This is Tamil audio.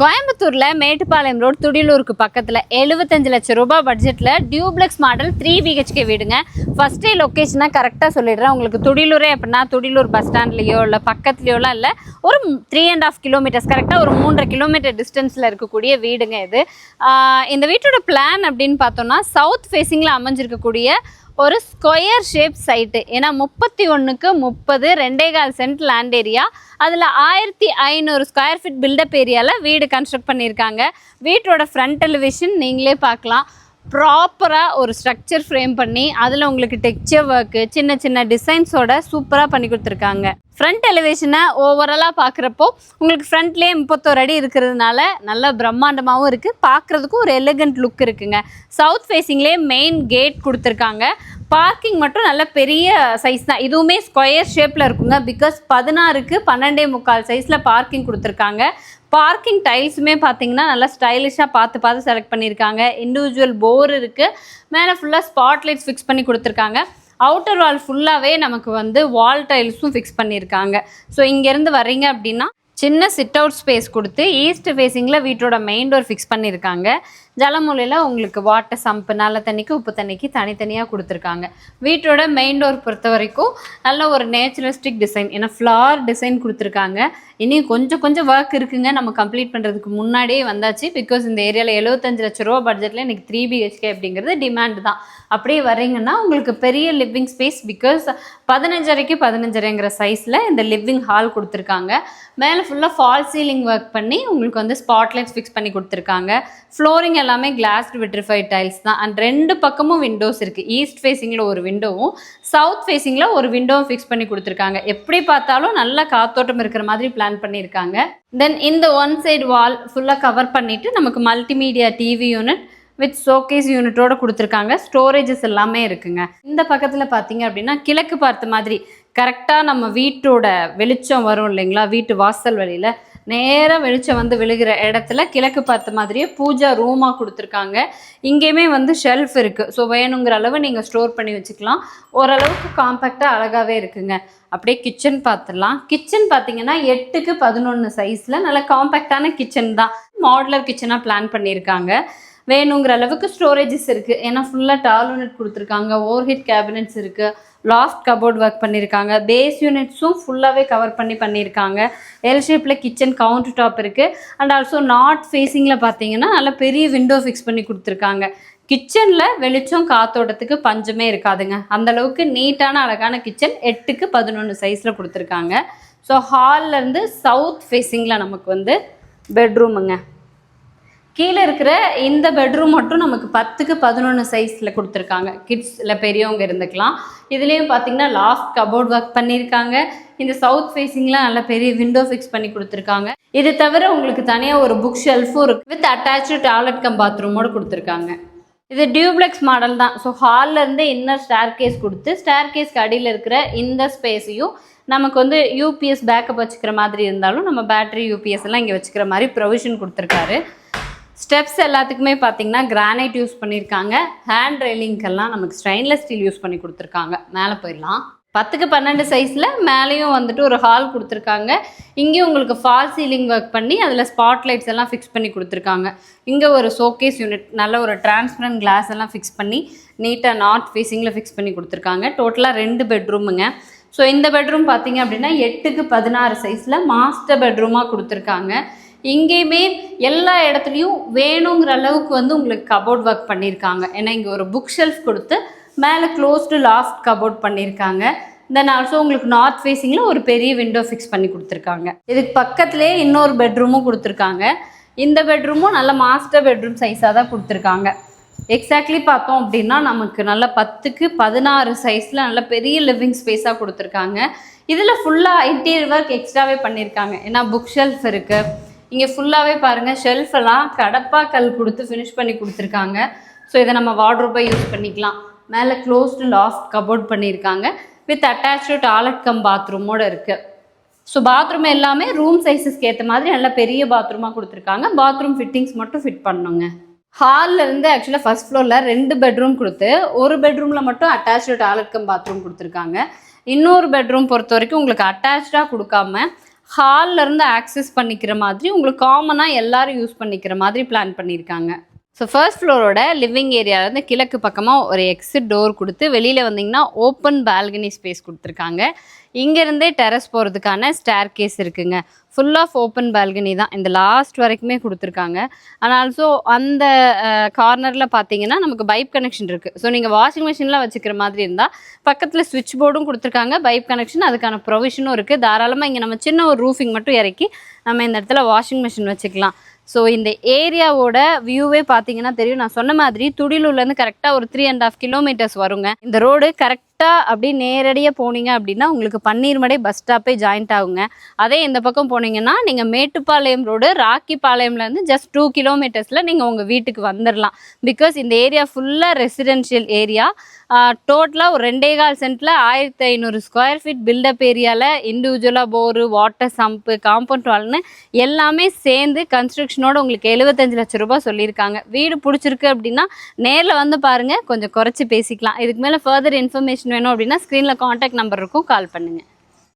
கோயம்புத்தூர்ல மேட்டுப்பாளையம் ரோட் துடியலூருக்கு பக்கத்துல 75 லட்சம் ரூபாய் பட்ஜெட்ல டியூப்ளெக்ஸ் மாடல் 3 BHK வீடுங்க. ஃபர்ஸ்ட் டே லொக்கேஷனா கரெக்டாக சொல்லிடுறேன். உங்களுக்கு துடியலூரே அப்படின்னா துடியலூர் பஸ் ஸ்டாண்ட்லயோ இல்லை பக்கத்துலயோலாம் இல்லை, ஒரு 3.5 கிலோமீட்டர்ஸ், கரெக்டாக ஒரு 3.5 கிலோமீட்டர் டிஸ்டன்ஸில் இருக்கக்கூடிய வீடுங்க இது. இந்த வீட்டோட பிளான் அப்படின்னு பார்த்தோம்னா சவுத் ஃபேஸிங்கில் அமைஞ்சிருக்கக்கூடிய ஒரு ஸ்கொயர் ஷேப் சைட்டு. ஏன்னா 31க்கு 30 2.25 சென்ட் லேண்ட் ஏரியா, அதில் 1500 ஸ்கொயர் ஃபீட் பில்டப் ஏரியாவில் வீடு கன்ஸ்ட்ரக்ட் பண்ணியிருக்காங்க. வீட்டோட ஃப்ரண்ட் எலிவேஷன் நீங்களே பார்க்கலாம். ப்ராப்பராக ஒரு ஸ்ட்ரக்சர் ஃப்ரேம் பண்ணி அதில் உங்களுக்கு டெக்ஸ்சர் ஒர்க்கு சின்ன சின்ன டிசைன்ஸோட சூப்பராக பண்ணி கொடுத்துருக்காங்க. ஃப்ரண்ட் எலிவேஷனை ஓவராலாக பார்க்குறப்போ உங்களுக்கு ஃப்ரண்ட்லேயே 31 அடி இருக்கிறதுனால நல்ல பிரம்மாண்டமாகவும் இருக்குது, பார்க்குறதுக்கும் ஒரு எலிகண்ட் லுக் இருக்குங்க. சவுத் ஃபேஸிங்லேயே மெயின் கேட் கொடுத்துருக்காங்க. பார்க்கிங் மட்டும் நல்ல பெரிய சைஸ் தான், இதுவுமே ஸ்கொயர் ஷேப்பில் இருக்குங்க. பிகாஸ் 16க்கு 12.25 சைஸில் பார்க்கிங் கொடுத்துருக்காங்க. பார்க்கிங் டைல்ஸுமே பார்த்தீங்கன்னா நல்லா ஸ்டைலிஷாக பார்த்து செலக்ட் பண்ணியிருக்காங்க. இண்டிவிஜுவல் போர் இருக்குது. மேலே ஃபுல்லாக ஸ்பாட் லைட்ஸ் ஃபிக்ஸ் பண்ணி கொடுத்துருக்காங்க. அவுட்டர் வால் ஃபுல்லாகவே நமக்கு வால் டைல்ஸும் ஃபிக்ஸ் பண்ணியிருக்காங்க. ஸோ இங்கேருந்து வர்றீங்க அப்படின்னா சின்ன சிட் அவுட் ஸ்பேஸ் கொடுத்து ஈஸ்ட் ஃபேஸிங்கில் வீட்டோட மெயின் டோர் ஃபிக்ஸ் பண்ணியிருக்காங்க. ஜலமூலையில் உங்களுக்கு வாட்டர் சம்பு, நல்ல தண்ணிக்கு உப்பு தண்ணிக்கு தனித்தனியாக கொடுத்துருக்காங்க. வீட்டோட மெயின் டோர் பொறுத்த வரைக்கும் நல்ல ஒரு நேச்சுரலிஸ்டிக் டிசைன், ஏன்னா ஃப்ளார் டிசைன் கொடுத்துருக்காங்க. இனி கொஞ்சம் ஒர்க் இருக்குங்க, நம்ம கம்ப்ளீட் பண்ணுறதுக்கு முன்னாடியே வந்தாச்சு. பிகாஸ் இந்த ஏரியாவில் 75 லட்ச ரூபா பட்ஜெட்டில் இன்றைக்கி 3 BHK அப்படிங்கிறது டிமாண்ட் தான். அப்படியே வரீங்கன்னா உங்களுக்கு பெரிய லிவிங் ஸ்பேஸ், பிகாஸ் 15.5க்கு 15.5ங்கிற சைஸில் இந்த லிவிங் ஹால் கொடுத்துருக்காங்க. மேலே ஃபுல்லாக ஃபால் சீலிங் ஒர்க் பண்ணி உங்களுக்கு ஸ்பாட்லைட்ஸ் ஃபிக்ஸ் பண்ணி கொடுத்துருக்காங்க. ஃப்ளோரிங் எல்லாமே கிளாஸ்டு விட்ரிஃபைட் டைல்ஸ் தான். அண்ட் 2 பக்கமும் விண்டோஸ் இருக்குது. ஈஸ்ட் ஃபேஸிங்கில் ஒரு விண்டோவும் சவுத் ஃபேஸிங்கில் ஒரு விண்டோவும் ஃபிக்ஸ் பண்ணி கொடுத்துருக்காங்க. எப்படி பார்த்தாலும் நல்ல காத்தோட்டம் இருக்கிற மாதிரி பிளான் பண்ணியிருக்காங்க. தென் இந்த ஒன் சைடு வால் ஃபுல்லாக கவர் பண்ணிவிட்டு நமக்கு multimedia TV unit with showcase யூனிட்டோட கொடுத்துருக்காங்க. ஸ்டோரேஜஸ் எல்லாமே இருக்குங்க. இந்த பக்கத்தில் பார்த்தீங்க அப்படின்னா கிழக்கு பார்த்த மாதிரி கரெக்டாக நம்ம வீட்டோட வெளிச்சம் வரும் இல்லைங்களா, வீட்டு வாசல் வழியில் நேராக வெளிச்சம் விழுகிற இடத்துல கிழக்கு பார்த்த மாதிரியே பூஜா ரூமாக கொடுத்துருக்காங்க. இங்கேயுமே ஷெல்ஃப் இருக்குது. ஸோ வேணுங்கிற அளவு நீங்கள் ஸ்டோர் பண்ணி வச்சுக்கலாம். ஓரளவுக்கு காம்பேக்டாக அழகாகவே இருக்குங்க. அப்படியே கிச்சன் பார்த்துடலாம். கிச்சன் பார்த்தீங்கன்னா 8க்கு 11 சைஸில் நல்ல காம்பேக்டான கிச்சன் தான். மாடுலர் கிச்சனாக பிளான் பண்ணியிருக்காங்க. வேணுங்கிற அளவுக்கு ஸ்டோரேஜஸ் இருக்குது. ஏன்னா ஃபுல்லாக டால் யூனிட் கொடுத்துருக்காங்க. ஓவர்ஹெட் கேபினட்ஸ் இருக்குது. லாஃப்ட் கபோர்ட் ஒர்க் பண்ணியிருக்காங்க. பேஸ் யூனிட்ஸும் ஃபுல்லாகவே கவர் பண்ணியிருக்காங்க. எல் ஷேப்பில் கிச்சன் கவுண்டர் டாப் இருக்குது. அண்ட் ஆல்சோ நார்த் ஃபேஸிங்கில் பார்த்தீங்கன்னா நல்ல பெரிய விண்டோ ஃபிக்ஸ் பண்ணி கொடுத்துருக்காங்க. கிச்சனில் வெளிச்சம் காத்தோட்டத்துக்கு பஞ்சமே இருக்காதுங்க. அந்தளவுக்கு நீட்டான அழகான கிச்சன் 8க்கு 11 சைஸில் கொடுத்துருக்காங்க. ஸோ ஹால்லேருந்து சவுத் ஃபேஸிங்கில் நமக்கு பெட்ரூமுங்க. கீழே இருக்கிற இந்த பெட்ரூம் மட்டும் நமக்கு 10க்கு 11 சைஸில் கொடுத்துருக்காங்க. கிட்ஸ் இல்லை பெரியவங்க இருந்துக்கலாம். இதுலேயும் பார்த்தீங்கன்னா லாஃப்ட் கபோர்ட் ஒர்க் பண்ணியிருக்காங்க. இந்த சவுத் ஃபேஸிங்கில் நல்ல பெரிய விண்டோ ஃபிக்ஸ் பண்ணி கொடுத்துருக்காங்க. இது தவிர உங்களுக்கு தனியாக ஒரு புக் ஷெல்ஃபும் இருக்குது. வித் அட்டாச்சு டாய்லெட் கம் பாத்ரூமோடு கொடுத்துருக்காங்க. இது டியூப்ளெக்ஸ் மாடல் தான். ஸோ ஹால்லேருந்து இன்னர் ஸ்டேர் கேஸ் கொடுத்து ஸ்டேர் கேஸ்க்கு அடியில் இருக்கிற இந்த ஸ்பேஸையும் நமக்கு யூபிஎஸ் பேக்கப் வச்சுக்கிற மாதிரி இருந்தாலும் நம்ம பேட்டரி யூபிஎஸ் எல்லாம் இங்கே வச்சுக்கிற மாதிரி ப்ரொவிஷன் கொடுத்துருக்காரு. ஸ்டெப்ஸ் எல்லாத்துக்குமே பார்த்தீங்கன்னா கிரானைட் யூஸ் பண்ணியிருக்காங்க. ஹேண்ட் ரெயிலிங்கெல்லாம் நமக்கு ஸ்டெயின்லெஸ் ஸ்டீல் யூஸ் பண்ணி கொடுத்துருக்காங்க. மேலே போயிடலாம். 10க்கு 12 சைஸில் மேலேயும் ஒரு ஹால் கொடுத்துருக்காங்க. இங்கேயும் உங்களுக்கு ஃபால் சீலிங் ஒர்க் பண்ணி அதில் ஸ்பாட் லைட்ஸ் எல்லாம் ஃபிக்ஸ் பண்ணி கொடுத்துருக்காங்க. இங்கே ஒரு ஷோகேஸ் யூனிட் நல்ல ஒரு டிரான்ஸ்பரண்ட் கிளாஸ் எல்லாம் ஃபிக்ஸ் பண்ணி நீட்டாக நார்த் ஃபேஸிங்கில் ஃபிக்ஸ் பண்ணி கொடுத்துருக்காங்க. டோட்டலாக 2 பெட்ரூமுங்க. ஸோ இந்த பெட்ரூம் பார்த்தீங்க அப்படின்னா 8க்கு 16 சைஸில் மாஸ்டர் பெட்ரூமாக கொடுத்துருக்காங்க. இங்கேயுமே எல்லா இடத்துலையும் வேணுங்கிற அளவுக்கு உங்களுக்கு கபோர்ட் ஒர்க் பண்ணியிருக்காங்க. ஏன்னா இங்கே ஒரு புக் ஷெல்ஃப் கொடுத்து மேலே க்ளோஸ்டு லாஃப்ட் கபோர்ட் பண்ணியிருக்காங்க. தென் ஆல்சோ உங்களுக்கு நார்த் ஃபேஸிங்கில் ஒரு பெரிய விண்டோ ஃபிக்ஸ் பண்ணி கொடுத்துருக்காங்க. இதுக்கு பக்கத்துலேயே இன்னொரு பெட்ரூமும் கொடுத்துருக்காங்க. இந்த பெட்ரூமும் நல்ல மாஸ்டர் பெட்ரூம் சைஸாக தான் கொடுத்துருக்காங்க. எக்ஸாக்ட்லி பார்த்தோம் அப்படின்னா நமக்கு நல்ல 10க்கு 16 சைஸில் நல்ல பெரிய லிவிங் ஸ்பேஸாக கொடுத்துருக்காங்க. இதில் ஃபுல்லாக இன்டீரியர் ஒர்க் எக்ஸ்ட்ராவே பண்ணியிருக்காங்க. ஏன்னா புக் ஷெல்ஃப் இருக்குது. இங்கே ஃபுல்லாகவே பாருங்கள், ஷெல்ஃபெல்லாம் கடப்பா கல் கொடுத்து ஃபினிஷ் பண்ணி கொடுத்துருக்காங்க. ஸோ இதை நம்ம வார்ட்ரோப்பாக யூஸ் பண்ணிக்கலாம். மேலே க்ளோஸ்டு லாஃப்ட் கபோர்ட் பண்ணியிருக்காங்க. வித் அட்டாச்சு டாய்லெட் கம் பாத்ரூமோடு இருக்குது. ஸோ பாத்ரூம் எல்லாமே ரூம் சைஸஸ்க்கு ஏற்ற மாதிரி நல்ல பெரிய பாத்ரூமாக கொடுத்துருக்காங்க. பாத்ரூம் ஃபிட்டிங்ஸ் மட்டும் ஃபிட் பண்ணுங்க. ஹாலில் இருந்து ஆக்சுவலாக ஃபர்ஸ்ட் ஃப்ளோரில் 2 பெட்ரூம் கொடுத்து ஒரு பெட்ரூமில் மட்டும் அட்டாச்சு டாய்லெட் கம் பாத்ரூம் கொடுத்துருக்காங்க. இன்னொரு பெட்ரூம் பொறுத்த வரைக்கும் உங்களுக்கு அட்டாச்சாக கொடுக்காம ஹால்ல இருந்து ஆக்சஸ் பண்ணிக்கிற மாதிரி உங்களுக்கு காமனாக எல்லாரும் யூஸ் பண்ணிக்கிற மாதிரி பிளான் பண்ணியிருக்காங்க. ஸோ ஃபர்ஸ்ட் ஃப்ளோரோட லிவிங் ஏரியாவிலேருந்து கிழக்கு பக்கமாக ஒரு எக்ஸிட் டோர் கொடுத்து வெளியில் வந்தீங்கன்னா ஓப்பன் பால்கனி ஸ்பேஸ் கொடுத்துருக்காங்க. இங்கேருந்தே டெரஸ் போகிறதுக்கான ஸ்டேர் கேஸ் இருக்குங்க. ஃபுல் ஆஃப் ஓப்பன் பால்கனி தான் இந்த லாஸ்ட் வரைக்குமே கொடுத்துருக்காங்க. அண்ட் ஆல்சோ அந்த கார்னரில் பார்த்தீங்கன்னா நமக்கு பைப் கனெக்ஷன் இருக்குது. ஸோ நீங்கள் வாஷிங் மிஷின்லாம் வச்சுக்கிற மாதிரி இருந்தால் பக்கத்தில் ஸ்விட்ச் போர்டும் கொடுத்துருக்காங்க, பைப் கனெக்ஷன் அதுக்கான ப்ரொவிஷனும் இருக்குது. தாராளமாக இங்கே நம்ம சின்ன ஒரு ரூஃபிங் மட்டும் இறக்கி நம்ம இந்த இடத்துல வாஷிங் மிஷின் வச்சுக்கலாம். ஸோ இந்த ஏரியாவோட வியூவே பார்த்தீங்கன்னா தெரியும். நான் சொன்ன மாதிரி துடியலூர்லேருந்து கரெக்டாக ஒரு 3.5 கிலோமீட்டர்ஸ் வருங்க. இந்த ரோடு கரெக்டாக அப்படி நேரடியாக போனீங்க அப்படின்னா உங்களுக்கு பன்னீர்மடை பஸ் ஸ்டாப்பே ஜாயிண்ட் ஆகுங்க. அதே இந்த பக்கம் போனீங்கன்னா நீங்கள் மேட்டுப்பாளையம் ரோடு ராக்கிப்பாளையம்லேருந்து ஜஸ்ட் 2 கிலோமீட்டர்ஸில் நீங்கள் உங்கள் வீட்டுக்கு வந்துடலாம். பிகாஸ் இந்த ஏரியா ஃபுல்லாக ரெசிடென்ஷியல் ஏரியா. டோட்டலாக ஒரு 2.25 சென்ட்டில் 1500 ஸ்கொயர் ஃபீட் பில்டப் ஏரியாவில் இண்டிவிஜுவலாக போரு, வாட்டர் சம்ப்பு, காம்பவுண்ட் வால்னு எல்லாமே சேர்ந்து கன்ஸ்ட்ரக்ஷனோட உங்களுக்கு 75 லட்சம் ரூபாய் சொல்லியிருக்காங்க. வீடு பிடிச்சிருக்கு அப்படின்னா நேரில் வந்து பாருங்கள், கொஞ்சம் குறைச்சி பேசிக்கலாம். இதுக்கு மேலே ஃபர்தர் இன்ஃபர்மேஷன் வேணும் அப்படின்னா ஸ்க்ரீனில் காண்டாக்ட் நம்பர் இருக்கும், கால் பண்ணுங்கள்.